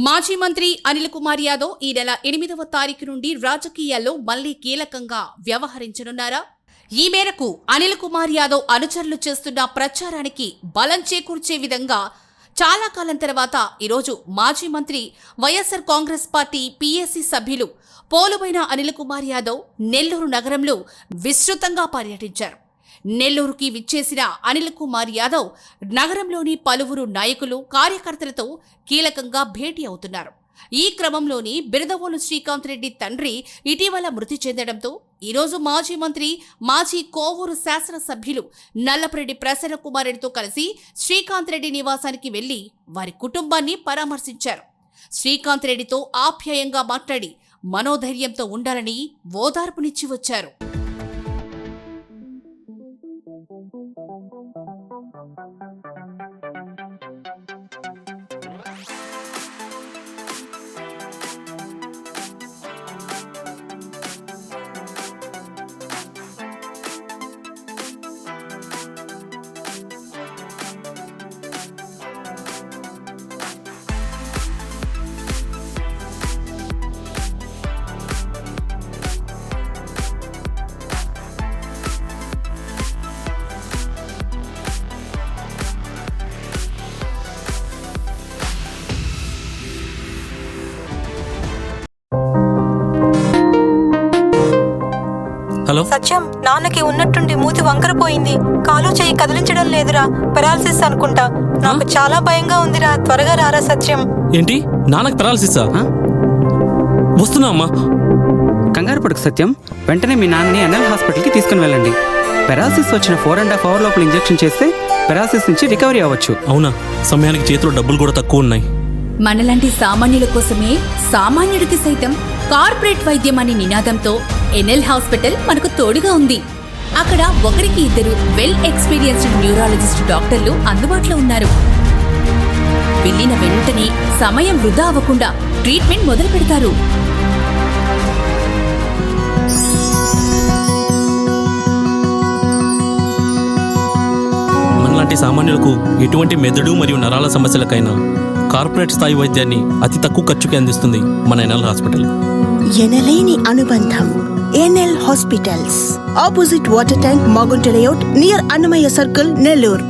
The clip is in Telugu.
మాజీ మంత్రి అనిల్ కుమార్ యాదవ్ ఈ నెల 8వ తారీఖు నుండి రాజకీయాల్లో మళ్లీ కీలకంగా వ్యవహరించనున్నారా? ఈ మేరకు అనిల్ కుమార్ యాదవ్ అనుచరులు చేస్తున్న ప్రచారానికి బలం చేకూర్చే విధంగా చాలా కాలం తర్వాత ఈరోజు మాజీ మంత్రి వైఎస్ఆర్ కాంగ్రెస్ పార్టీ పీఏసీ సభ్యులు పోలుబోయిన అనిల్ కుమార్ యాదవ్ నెల్లూరు నగరంలో విస్తృతంగా పర్యటించారు. నెల్లూరుకి విచ్చేసిన అనిల్ కుమార్ యాదవ్ నగరంలోని పలువురు నాయకులు, కార్యకర్తలతో కీలకంగా భేటీ అవుతున్నారు. ఈ క్రమంలోని బిరదవోలు శ్రీకాంత్ రెడ్డి తండ్రి ఇటీవల మృతి చెందడంతో ఈరోజు మాజీ మంత్రి, మాజీ కోవూరు శాసనసభ్యులు నల్లపరెడ్డి ప్రసన్న కుమార్ రెడ్డితో కలిసి శ్రీకాంత్ రెడ్డి నివాసానికి వెళ్లి వారి కుటుంబాన్ని పరామర్శించారు. శ్రీకాంత్ రెడ్డితో ఆప్యాయంగా మాట్లాడి మనోధైర్యంతో ఉండాలని ఓదార్పునిచ్చి వచ్చారు. హలో సత్యం, నాన్నకి ఉన్నట్టుండి మూతి వంకరపోయింది. కాలు చేయి కదిలించడం లేదురా. పెరాలసిస్ అనుకుంటా. నాకు చాలా భయంగా ఉందిరా. త్వరగా రారా సత్యం. ఏంటి, నాన్నకి పెరాలసిసా? వస్తున్నా అమ్మా. కంగారు పడుకు సత్యం. వెంటనే మీ నాన్నని ఎన్ఎల్ హాస్పిటల్కి తీసుకుని వెళ్ళండి. పెరాలసిస్ వచ్చిన 4.5 hours లోపల ఇంజెక్షన్ చేస్తే పెరాలసిస్ నుంచి రికవరీ అవ్వచ్చు. అవునా? సమయానికి చేతిలో డబ్బులు కూడా తక్కువ ఉన్నాయి. మనలాంటి సామాన్యుల కోసమే సామాన్యుడికి సైతం కార్పొరేట్ వైద్యం అనే నినాదంతో ఎన్ఎల్ హాస్పిటల్ మనకు తోడుగా ఉంది. అక్కడ ఒకరికి ఇద్దరు వెల్ ఎక్స్పీరియన్స్డ్ న్యూరాలజిస్ట్ డాక్టర్లు అందుబాటులో ఉన్నారు. వెళ్ళిన వెంటనే సమయం వృధా అవ్వకుండా ట్రీట్మెంట్ మొదలు పెడతారు. మనలాంటి సామాన్యులకు ఎటువంటి మెదడు మరియు నరాల సమస్యలకైనా కార్పొరేట్ స్థాయి వైద్యాన్ని అతి తక్కువ ఖర్చుకి అందిస్తుంది మన ఎన్ఎల్ హాస్పిటల్. ఎనలేని అనుబంధం. NL hospitals, opposite water tank, Magunta layout, near Annamayya circle, Nellore.